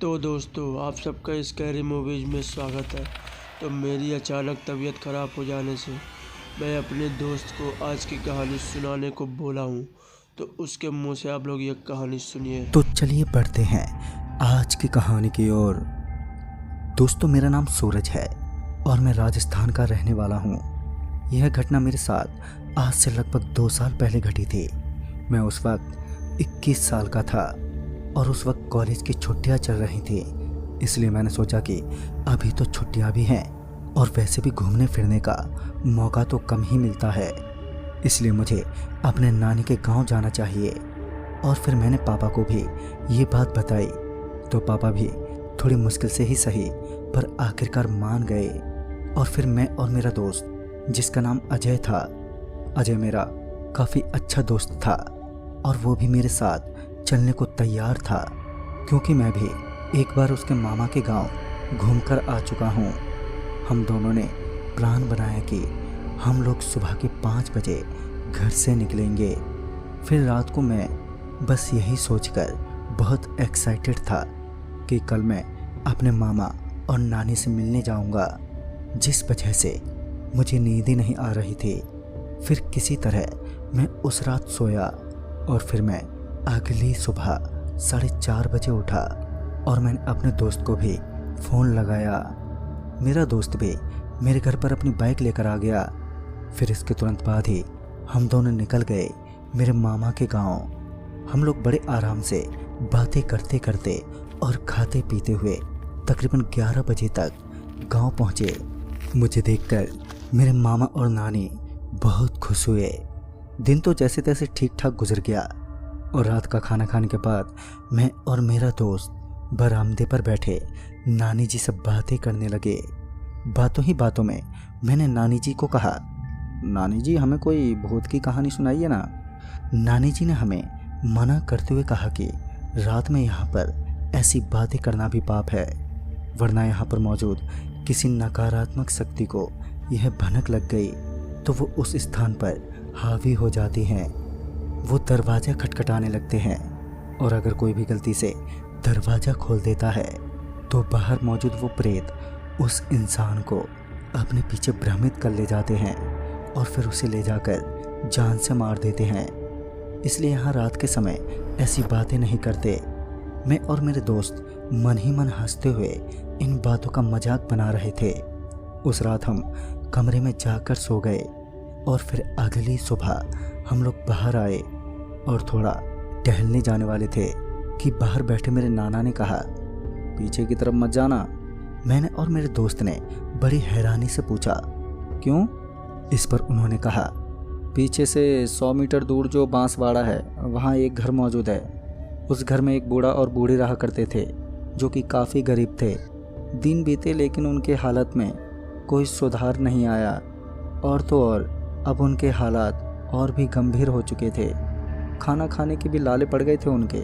तो दोस्तों आप सबका स्कैरी मूवीज़ में स्वागत है। तो मेरी अचानक तबीयत ख़राब हो जाने से मैं अपने दोस्त को आज की कहानी सुनाने को बोला हूँ, तो उसके मुंह से आप लोग ये कहानी सुनिए। तो चलिए बढ़ते हैं आज की कहानी की ओर। दोस्तों मेरा नाम सूरज है और मैं राजस्थान का रहने वाला हूँ। यह घटना मेरे साथ आज से लगभग 2 साल पहले घटी थी। मैं उस वक्त 21 साल का था और उस वक्त कॉलेज की छुट्टियां चल रही थी, इसलिए मैंने सोचा कि अभी तो छुट्टियां भी हैं और वैसे भी घूमने फिरने का मौका तो कम ही मिलता है, इसलिए मुझे अपने नानी के गांव जाना चाहिए। और फिर मैंने पापा को भी ये बात बताई, तो पापा भी थोड़ी मुश्किल से ही सही पर आखिरकार मान गए। और फिर मैं और मेरा दोस्त जिसका नाम अजय था, अजय मेरा काफ़ी अच्छा दोस्त था और वो भी मेरे साथ चलने को तैयार था, क्योंकि मैं भी एक बार उसके मामा के गांव घूमकर आ चुका हूँ। हम दोनों ने प्लान बनाया कि हम लोग सुबह के 5 बजे घर से निकलेंगे। फिर रात को मैं बस यही सोचकर बहुत एक्साइटेड था कि कल मैं अपने मामा और नानी से मिलने जाऊंगा, जिस वजह से मुझे नींद ही नहीं आ रही थी। फिर किसी तरह मैं उस रात सोया और फिर मैं अगली सुबह 4:30 बजे उठा और मैंने अपने दोस्त को भी फ़ोन लगाया। मेरा दोस्त भी मेरे घर पर अपनी बाइक लेकर आ गया। फिर इसके तुरंत बाद ही हम दोनों निकल गए मेरे मामा के गांव। हम लोग बड़े आराम से बातें करते करते और खाते पीते हुए तकरीबन 11 बजे तक गांव पहुंचे। मुझे देखकर मेरे मामा और नानी बहुत खुश हुए। दिन तो जैसे तैसे ठीक ठाक गुजर गया और रात का खाना खाने के बाद मैं और मेरा दोस्त बरामदे पर बैठे नानी जी से बातें करने लगे। बातों ही बातों में मैंने नानी जी को कहा, नानी जी हमें कोई भूत की कहानी सुनाइए ना। नानी जी ने हमें मना करते हुए कहा कि रात में यहाँ पर ऐसी बातें करना भी पाप है, वरना यहाँ पर मौजूद किसी नकारात्मक शक्ति को यह भनक लग गई तो वो उस स्थान पर हावी हो जाती हैं। वो दरवाज़ा खटखटाने लगते हैं और अगर कोई भी गलती से दरवाज़ा खोल देता है तो बाहर मौजूद वो प्रेत उस इंसान को अपने पीछे भ्रमित कर ले जाते हैं और फिर उसे ले जाकर जान से मार देते हैं। इसलिए यहाँ रात के समय ऐसी बातें नहीं करते। मैं और मेरे दोस्त मन ही मन हंसते हुए इन बातों का मजाक बना रहे थे। उस रात हम कमरे में जाकर सो गए और फिर अगली सुबह हम लोग बाहर आए और थोड़ा टहलने जाने वाले थे कि बाहर बैठे मेरे नाना ने कहा, पीछे की तरफ मत जाना। मैंने और मेरे दोस्त ने बड़ी हैरानी से पूछा, क्यों? इस पर उन्होंने कहा, पीछे से 100 मीटर दूर जो बांसवाड़ा है वहाँ एक घर मौजूद है। उस घर में एक बूढ़ा और बूढ़ी रहा करते थे जो कि काफ़ी गरीब थे। दिन बीते लेकिन उनके हालत में कोई सुधार नहीं आया और तो और अब उनके हालात और भी गंभीर हो चुके थे। खाना खाने के भी लाले पड़ गए थे उनके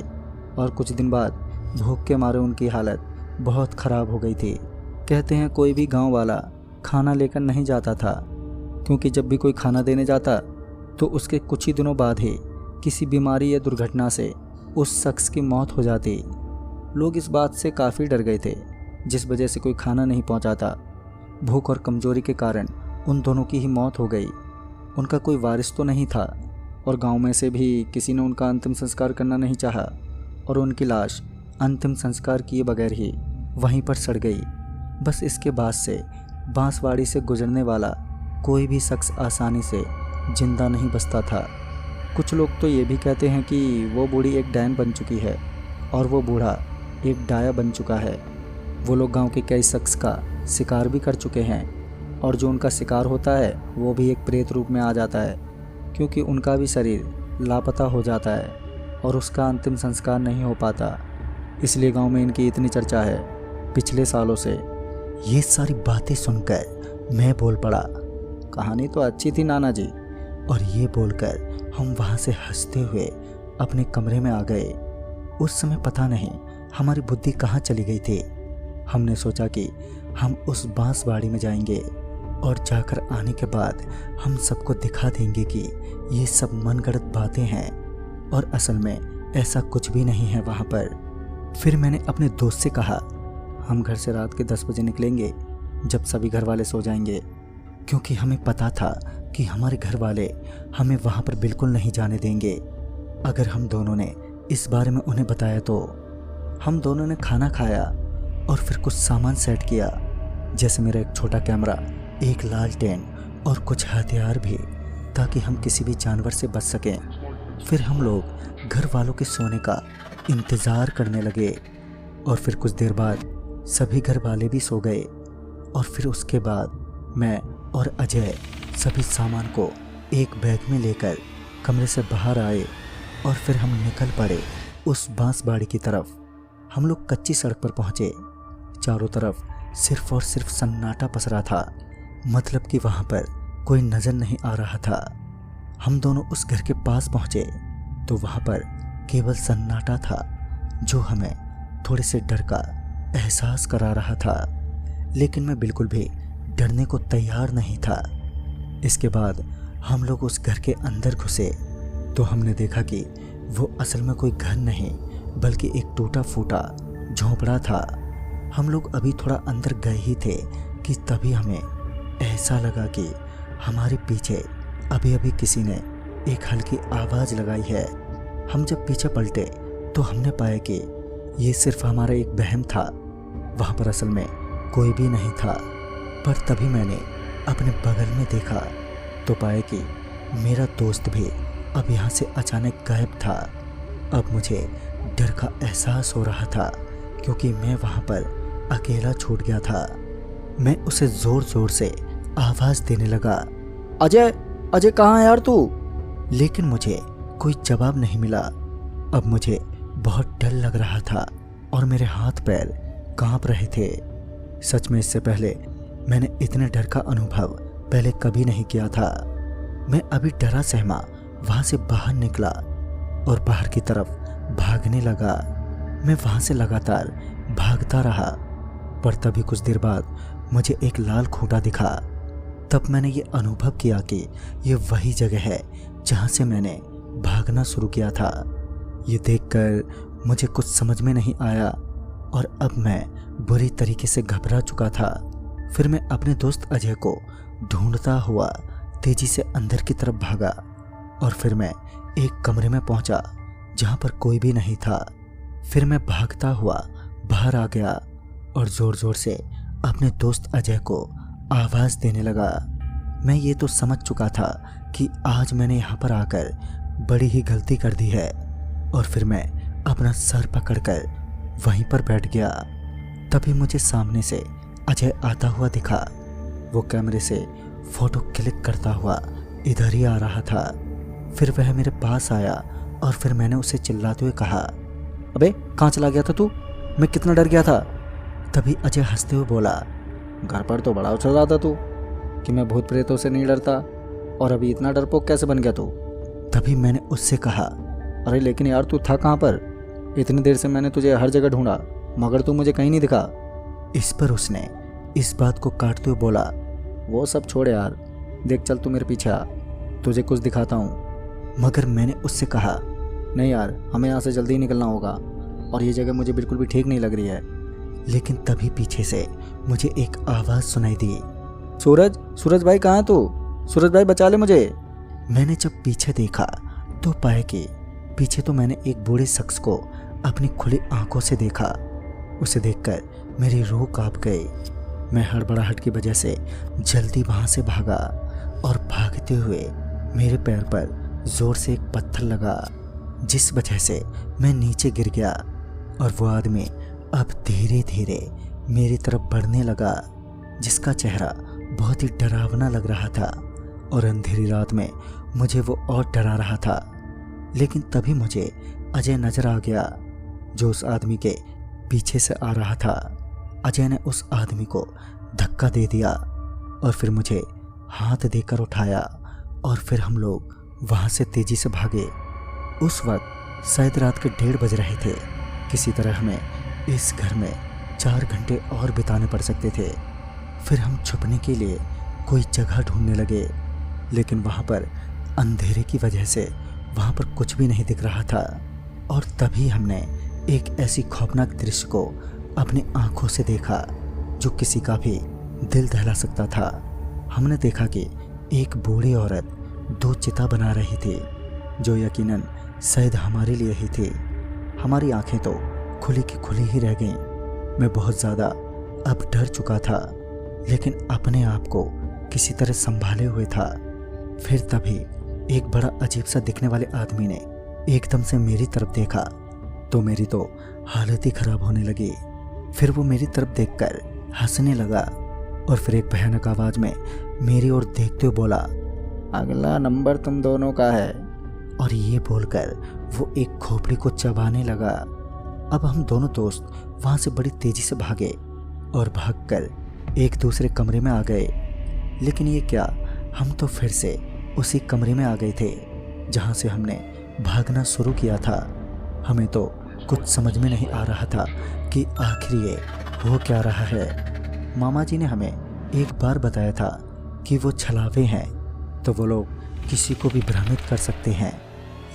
और कुछ दिन बाद भूख के मारे उनकी हालत बहुत ख़राब हो गई थी। कहते हैं कोई भी गांव वाला खाना लेकर नहीं जाता था, क्योंकि जब भी कोई खाना देने जाता तो उसके कुछ ही दिनों बाद ही किसी बीमारी या दुर्घटना से उस शख्स की मौत हो जाती। लोग इस बात से काफ़ी डर गए थे, जिस वजह से कोई खाना नहीं पहुंचाता। भूख और कमज़ोरी के कारण उन दोनों की ही मौत हो गई। उनका कोई वारिस तो नहीं था और गांव में से भी किसी ने उनका अंतिम संस्कार करना नहीं चाहा और उनकी लाश अंतिम संस्कार किए बगैर ही वहीं पर सड़ गई। बस इसके बाद से बांसवाड़ी से गुजरने वाला कोई भी शख्स आसानी से जिंदा नहीं बचता था। कुछ लोग तो ये भी कहते हैं कि वो बूढ़ी एक डायन बन चुकी है और वो बूढ़ा एक डाया बन चुका है। वो लोग गांव के कई शख्स का शिकार भी कर चुके हैं और जो उनका शिकार होता है वो भी एक प्रेत रूप में आ जाता है, क्योंकि उनका भी शरीर लापता हो जाता है और उसका अंतिम संस्कार नहीं हो पाता। इसलिए गांव में इनकी इतनी चर्चा है पिछले सालों से। ये सारी बातें सुनकर मैं बोल पड़ा, कहानी तो अच्छी थी नाना जी। और ये बोलकर हम वहाँ से हंसते हुए अपने कमरे में आ गए। उस समय पता नहीं हमारी बुद्धि कहाँ चली गई थी। हमने सोचा कि हम उस बांसवाड़ी में जाएंगे और जाकर आने के बाद हम सबको दिखा देंगे कि ये सब मनगढ़ंत बातें हैं और असल में ऐसा कुछ भी नहीं है वहाँ पर। फिर मैंने अपने दोस्त से कहा, हम घर से रात के 10 बजे निकलेंगे जब सभी घर वाले सो जाएंगे, क्योंकि हमें पता था कि हमारे घर वाले हमें वहाँ पर बिल्कुल नहीं जाने देंगे। अगर हम दोनों ने इस बारे में उन्हें बताया तो। हम दोनों ने खाना खाया और फिर कुछ सामान सेट किया, जैसे मेरा एक छोटा कैमरा, एक लालटेन और कुछ हथियार भी, ताकि हम किसी भी जानवर से बच सकें। फिर हम लोग घर वालों के सोने का इंतज़ार करने लगे और फिर कुछ देर बाद सभी घर वाले भी सो गए। और फिर उसके बाद मैं और अजय सभी सामान को एक बैग में लेकर कमरे से बाहर आए और फिर हम निकल पड़े उस बांसबाड़ी की तरफ। हम लोग कच्ची सड़क पर पहुंचे। चारों तरफ सिर्फ और सिर्फ सन्नाटा पसरा था, मतलब कि वहाँ पर कोई नज़र नहीं आ रहा था। हम दोनों उस घर के पास पहुँचे तो वहाँ पर केवल सन्नाटा था, जो हमें थोड़े से डर का एहसास करा रहा था, लेकिन मैं बिल्कुल भी डरने को तैयार नहीं था। इसके बाद हम लोग उस घर के अंदर घुसे तो हमने देखा कि वो असल में कोई घर नहीं बल्कि एक टूटा फूटा झोंपड़ा था। हम लोग अभी थोड़ा अंदर गए ही थे कि तभी हमें ऐसा लगा कि हमारे पीछे अभी अभी किसी ने एक हल्की आवाज़ लगाई है। हम जब पीछे पलटे तो हमने पाया कि ये सिर्फ हमारा एक वहम था, वहाँ पर असल में कोई भी नहीं था। पर तभी मैंने अपने बगल में देखा तो पाया कि मेरा दोस्त भी अब यहाँ से अचानक गायब था। अब मुझे डर का एहसास हो रहा था क्योंकि मैं वहाँ पर अकेला छूट गया था। मैं उसे ज़ोर ज़ोर से आवाज़ देने लगा, अजय अजय कहाँ है यार तू? लेकिन मुझे कोई जवाब नहीं मिला। अब मुझे बहुत डर लग रहा था और मेरे हाथ पैर कांप रहे थे। सच में इससे पहले मैंने इतने डर का अनुभव पहले कभी नहीं किया था। मैं अभी डरा सहमा वहाँ से बाहर निकला और बाहर की तरफ भागने लगा। मैं वहाँ से लगातार भागता रहा, पर तभी कुछ देर बाद मुझे एक लाल खूंटा दिखा। तब मैंने ये अनुभव किया कि ये वही जगह है जहाँ से मैंने भागना शुरू किया था। ये देखकर मुझे कुछ समझ में नहीं आया और अब मैं बुरी तरीके से घबरा चुका था। फिर मैं अपने दोस्त अजय को ढूंढता हुआ तेजी से अंदर की तरफ भागा और फिर मैं एक कमरे में पहुंचा जहां पर कोई भी नहीं था। फिर मैं भागता हुआ बाहर आ गया और ज़ोर ज़ोर से अपने दोस्त अजय को आवाज़ देने लगा। मैं ये तो समझ चुका था कि आज मैंने यहाँ पर आकर बड़ी ही गलती कर दी है और फिर मैं अपना सर पकड़कर वहीं पर बैठ गया। तभी मुझे सामने से अजय आता हुआ दिखा। वो कैमरे से फ़ोटो क्लिक करता हुआ इधर ही आ रहा था। फिर वह मेरे पास आया और फिर मैंने उसे चिल्लाते हुए कहा, अबे कहाँ चला गया था तू? मैं कितना डर गया था। तभी अजय हंसते हुए बोला, घर पर तो बड़ा उछल रहा था तू कि मैं भूत प्रेतों से नहीं डरता, और अभी इतना डरपोक कैसे बन गया तू? तभी मैंने उससे कहा, अरे लेकिन यार तू था कहाँ पर? इतनी देर से मैंने तुझे हर जगह ढूंढा मगर तू मुझे कहीं नहीं दिखा। इस पर उसने इस बात को काटते हुए बोला, वो सब छोड़ यार, देख चल तू मेरे पीछे आ, तुझे कुछ दिखाता हूँ। मगर मैंने उससे कहा, नहीं यार हमें यहाँ से जल्दी ही निकलना होगा और ये जगह मुझे बिल्कुल भी ठीक नहीं लग रही है। लेकिन तभी पीछे से मुझे एक आवाज़ सुनाई दी, सूरज सूरज भाई कहाँ है तू? सूरज भाई बचा ले मुझे। मैंने जब पीछे देखा तो पाया कि पीछे तो मैंने एक बूढ़े शख्स को अपनी खुली आंखों से देखा। उसे देखकर मेरी रूह कांप गई। मैं हड़बड़ाहट की वजह से जल्दी वहाँ से भागा और भागते हुए मेरे पैर पर ज़ोर से एक पत्थर लगा, जिस वजह से मैं नीचे गिर गया और वो आदमी अब धीरे धीरे मेरी तरफ बढ़ने लगा, जिसका चेहरा बहुत ही डरावना लग रहा था और अंधेरी रात में मुझे वो और डरा रहा था। लेकिन तभी मुझे अजय नजर आ गया जो उस आदमी के पीछे से आ रहा था। अजय ने उस आदमी को धक्का दे दिया और फिर मुझे हाथ देकर उठाया और फिर हम लोग वहाँ से तेजी से भागे। उस वक्त शायद रात के 1:30 बज रहे थे। किसी तरह हमें इस घर में 4 घंटे और बिताने पड़ सकते थे। फिर हम छुपने के लिए कोई जगह ढूंढने लगे, लेकिन वहाँ पर अंधेरे की वजह से वहाँ पर कुछ भी नहीं दिख रहा था। और तभी हमने एक ऐसी खौफनाक दृश्य को अपनी आंखों से देखा जो किसी का भी दिल दहला सकता था। हमने देखा कि एक बूढ़ी औरत 2 चिता बना रही थी जो यकीनन शायद हमारे लिए ही थी। हमारी आंखें तो खुली की खुली ही रह गईं। मैं बहुत ज़्यादा अब डर चुका था, लेकिन अपने आप को किसी तरह संभाले हुए था। फिर तभी एक बड़ा अजीब सा दिखने वाले आदमी ने एकदम से मेरी तरफ देखा तो मेरी तो हालत ही खराब होने लगी। फिर वो मेरी तरफ देखकर हंसने लगा और फिर एक भयानक आवाज में मेरी ओर देखते हुए बोला, अगला नंबर तुम दोनों का है। और ये बोलकर वो एक खोपड़ी को चबाने लगा। अब हम दोनों दोस्त वहां से बड़ी तेजी से भागे और भागकर एक दूसरे कमरे में आ गए। लेकिन ये क्या, हम तो फिर से उसी कमरे में आ गए थे जहां से हमने भागना शुरू किया था। हमें तो कुछ समझ में नहीं आ रहा था कि आखिर ये हो क्या रहा है। मामा जी ने हमें एक बार बताया था कि वो छलावे हैं तो वो लोग किसी को भी भ्रमित कर सकते हैं।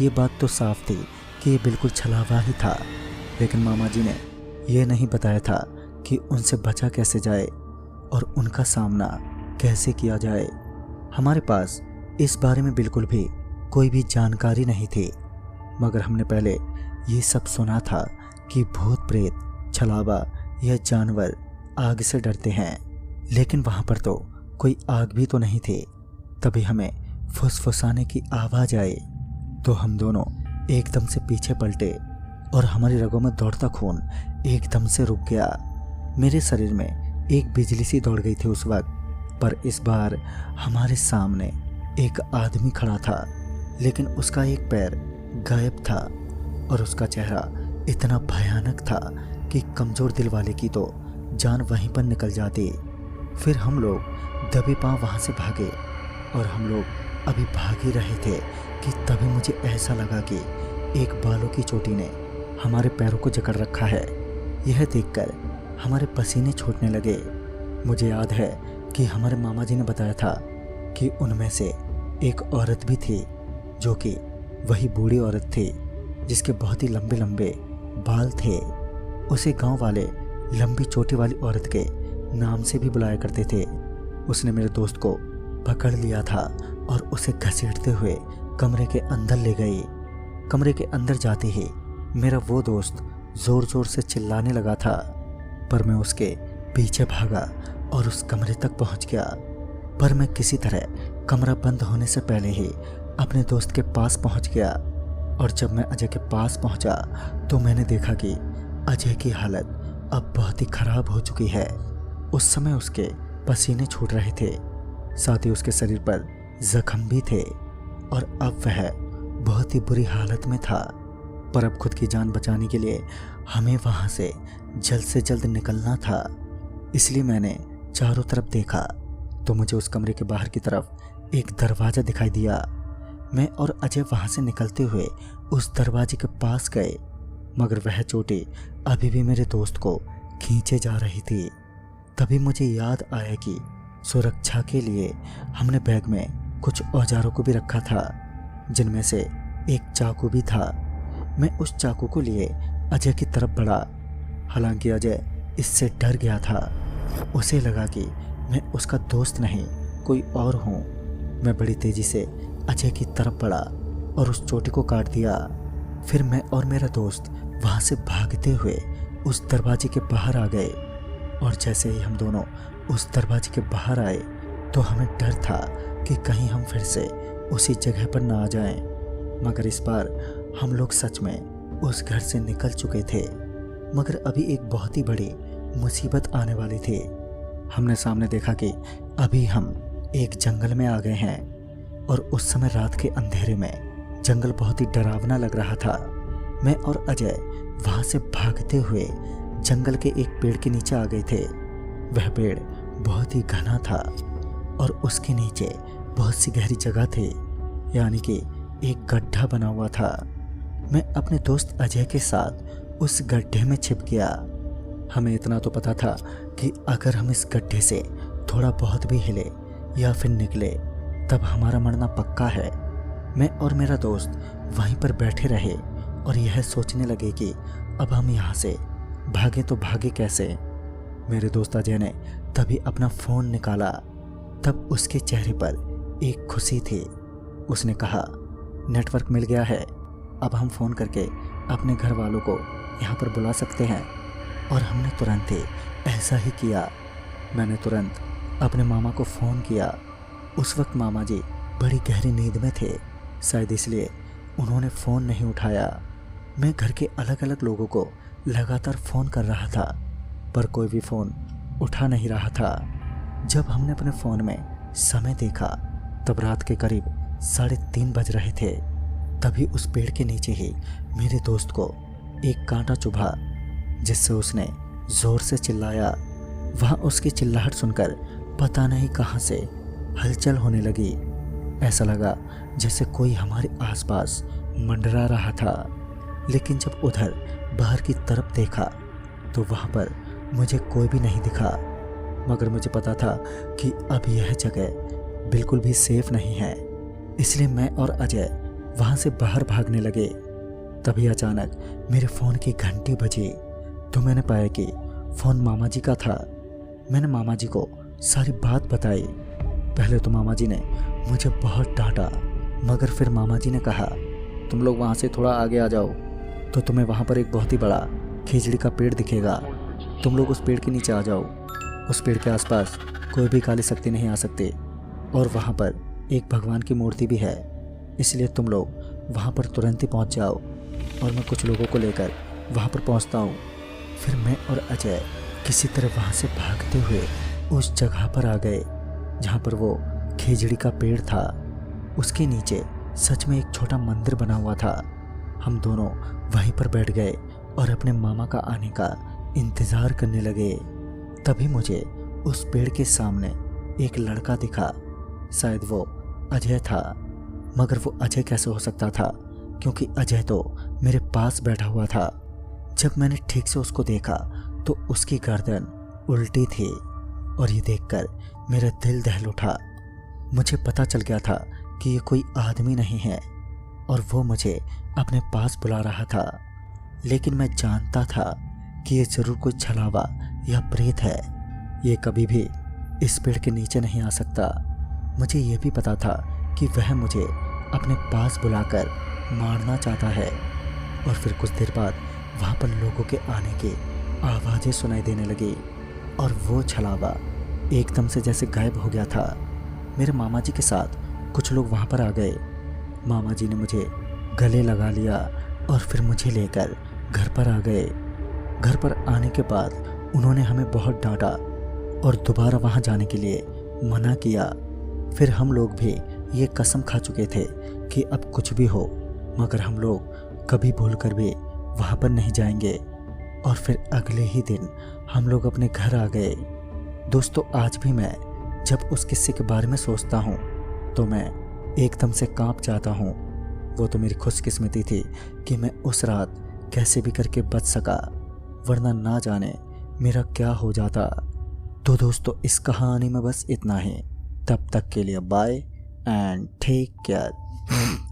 ये बात तो साफ थी कि ये बिल्कुल छलावा ही था, लेकिन मामा जी ने ये नहीं बताया था कि उनसे बचा कैसे जाए और उनका सामना कैसे किया जाए। हमारे पास इस बारे में बिल्कुल भी कोई भी जानकारी नहीं थी, मगर हमने पहले ये सब सुना था कि भूत प्रेत, छलावा या जानवर आग से डरते हैं, लेकिन वहाँ पर तो कोई आग भी तो नहीं थी। तभी हमें फुसफुसाने की आवाज़ आई तो हम दोनों एकदम से पीछे पलटे और हमारी रगों में दौड़ता खून एकदम से रुक गया। मेरे शरीर में एक बिजली सी दौड़ गई थी उस वक्त, पर इस बार हमारे सामने एक आदमी खड़ा था, लेकिन उसका एक पैर गायब था और उसका चेहरा इतना भयानक था कि कमज़ोर दिल वाले की तो जान वहीं पर निकल जाती। फिर हम लोग दबे पांव वहाँ से भागे और हम लोग अभी भाग ही रहे थे कि तभी मुझे ऐसा लगा कि एक बालों की चोटी ने हमारे पैरों को जकड़ रखा है। यह देखकर हमारे पसीने छूटने लगे। मुझे याद है कि हमारे मामा जी ने बताया था कि उनमें से एक औरत भी थी जो कि वही बूढ़ी औरत थी जिसके बहुत ही लंबे लंबे बाल थे। उसे गांव वाले लंबी चोटी वाली औरत के नाम से भी बुलाया करते थे। उसने मेरे दोस्त को पकड़ लिया था और उसे घसीटते हुए कमरे के अंदर ले गई। कमरे के अंदर जाते ही मेरा वो दोस्त जोर जोर से चिल्लाने लगा था, पर मैं उसके पीछे भागा और उस कमरे तक पहुंच गया। पर मैं किसी तरह कमरा बंद होने से पहले ही अपने दोस्त के पास पहुंच गया। और जब मैं अजय के पास पहुंचा तो मैंने देखा कि अजय की हालत अब बहुत ही खराब हो चुकी है। उस समय उसके पसीने छूट रहे थे, साथ ही उसके शरीर पर जख्म भी थे और अब वह बहुत ही बुरी हालत में था। पर अब खुद की जान बचाने के लिए हमें वहां से जल्द निकलना था। इसलिए मैंने चारों तरफ देखा तो मुझे उस कमरे के बाहर की तरफ एक दरवाज़ा दिखाई दिया। मैं और अजय वहां से निकलते हुए उस दरवाजे के पास गए, मगर वह चोटी अभी भी मेरे दोस्त को खींचे जा रही थी। तभी मुझे याद आया कि सुरक्षा के लिए हमने बैग में कुछ औजारों को भी रखा था, जिनमें से एक चाकू भी था। मैं उस चाकू को लिए अजय की तरफ बढ़ा, हालांकि अजय इससे डर गया था। उसे लगा कि मैं उसका दोस्त नहीं कोई और हूँ। मैं बड़ी तेजी से अजय की तरफ बढ़ा और उस चोटी को काट दिया। फिर मैं और मेरा दोस्त वहाँ से भागते हुए उस दरवाजे के बाहर आ गए और जैसे ही हम दोनों उस दरवाजे के बाहर आए तो हमें डर था कि कहीं हम फिर से उसी जगह पर ना आ जाएं। मगर इस बार हम लोग सच में उस घर से निकल चुके थे, मगर अभी एक बहुत ही बड़ी मुसीबत आने वाली थी। हमने सामने देखा कि अभी हम एक जंगल में आ गए हैं और उस समय रात के अंधेरे में जंगल बहुत ही डरावना लग रहा था। मैं और अजय वहाँ से भागते हुए जंगल के एक पेड़ के नीचे आ गए थे। वह पेड़ बहुत ही घना था और उसके नीचे बहुत सी गहरी जगह थी, यानी कि एक गड्ढा बना हुआ था। मैं अपने दोस्त अजय के साथ उस गड्ढे में छिप गया। हमें इतना तो पता था कि अगर हम इस गड्ढे से थोड़ा बहुत भी हिले या फिर निकले तब हमारा मरना पक्का है। मैं और मेरा दोस्त वहीं पर बैठे रहे और यह सोचने लगे कि अब हम यहाँ से भागे तो भागे कैसे। मेरे दोस्त अजय ने तभी अपना फ़ोन निकाला। तब उसके चेहरे पर एक खुशी थी। उसने कहा, नेटवर्क मिल गया है, अब हम फ़ोन करके अपने घर वालों को यहाँ पर बुला सकते हैं। और हमने तुरंत ही ऐसा ही किया। मैंने तुरंत अपने मामा को फ़ोन किया। उस वक्त मामा जी बड़ी गहरी नींद में थे, शायद इसलिए उन्होंने फ़ोन नहीं उठाया। मैं घर के अलग अलग लोगों को लगातार फ़ोन कर रहा था, पर कोई भी फ़ोन उठा नहीं रहा था। जब हमने अपने फ़ोन में समय देखा तब रात के करीब 3:30 बज रहे थे। तभी उस पेड़ के नीचे ही मेरे दोस्त को एक कांटा चुभा, जिससे उसने ज़ोर से चिल्लाया। वहाँ उसकी चिल्लाहट सुनकर पता नहीं कहाँ से हलचल होने लगी। ऐसा लगा जैसे कोई हमारे आसपास मंडरा रहा था। लेकिन जब उधर बाहर की तरफ देखा तो वहाँ पर मुझे कोई भी नहीं दिखा। मगर मुझे पता था कि अब यह जगह बिल्कुल भी सेफ नहीं है, इसलिए मैं और अजय वहाँ से बाहर भागने लगे। तभी अचानक मेरे फ़ोन की घंटी बजी तो मैंने पाया कि फ़ोन मामा जी का था। मैंने मामा जी को सारी बात बताई। पहले तो मामा जी ने मुझे बहुत डांटा, मगर फिर मामा जी ने कहा, तुम लोग वहाँ से थोड़ा आगे आ जाओ तो तुम्हें वहाँ पर एक बहुत ही बड़ा खिजड़ी का पेड़ दिखेगा। तुम लोग उस पेड़ के नीचे आ जाओ। उस पेड़ के आसपास कोई भी काली शक्ति नहीं आ सकती, और वहाँ पर एक भगवान की मूर्ति भी है, इसलिए तुम लोग वहाँ पर तुरंत ही पहुँच जाओ। और मैं कुछ लोगों को लेकर वहाँ पर पहुँचता हूँ। फिर मैं और अजय किसी तरह वहाँ से भागते हुए उस जगह पर आ गए जहाँ पर वो खिजड़ी का पेड़ था। उसके नीचे सच में एक छोटा मंदिर बना हुआ था। हम दोनों वहीं पर बैठ गए और अपने मामा का आने का इंतज़ार करने लगे। तभी मुझे उस पेड़ के सामने एक लड़का दिखा। शायद वो अजय था, मगर वो अजय कैसे हो सकता था, क्योंकि अजय तो मेरे पास बैठा हुआ था। जब मैंने ठीक से उसको देखा तो उसकी गर्दन उल्टी थी, और ये देखकर मेरा दिल दहल उठा। मुझे पता चल गया था कि ये कोई आदमी नहीं है और वो मुझे अपने पास बुला रहा था। लेकिन मैं जानता था कि ये ज़रूर कोई छलावा या प्रेत है। ये कभी भी इस पेड़ के नीचे नहीं आ सकता। मुझे ये भी पता था कि वह मुझे अपने पास बुलाकर मारना चाहता है। और फिर कुछ देर बाद वहाँ पर लोगों के आने की आवाज़ें सुनाई देने लगी, और वो छलावा एकदम से जैसे गायब हो गया था। मेरे मामा जी के साथ कुछ लोग वहाँ पर आ गए। मामा जी ने मुझे गले लगा लिया और फिर मुझे लेकर घर पर आ गए। घर पर आने के बाद उन्होंने हमें बहुत डांटा और दोबारा वहाँ जाने के लिए मना किया। फिर हम लोग भी ये कसम खा चुके थे कि अब कुछ भी हो, मगर हम लोग कभी भूलकर भी वहाँ पर नहीं जाएंगे। और फिर अगले ही दिन हम लोग अपने घर आ गए। दोस्तों, आज भी मैं जब उस किस्से के बारे में सोचता हूँ तो मैं एकदम से कांप जाता हूँ। वो तो मेरी खुशकिस्मती थी कि मैं उस रात कैसे भी करके बच सका, वरना ना जाने मेरा क्या हो जाता। तो दोस्तों, इस कहानी में बस इतना ही। तब तक के लिए बाय एंड टेक केयर।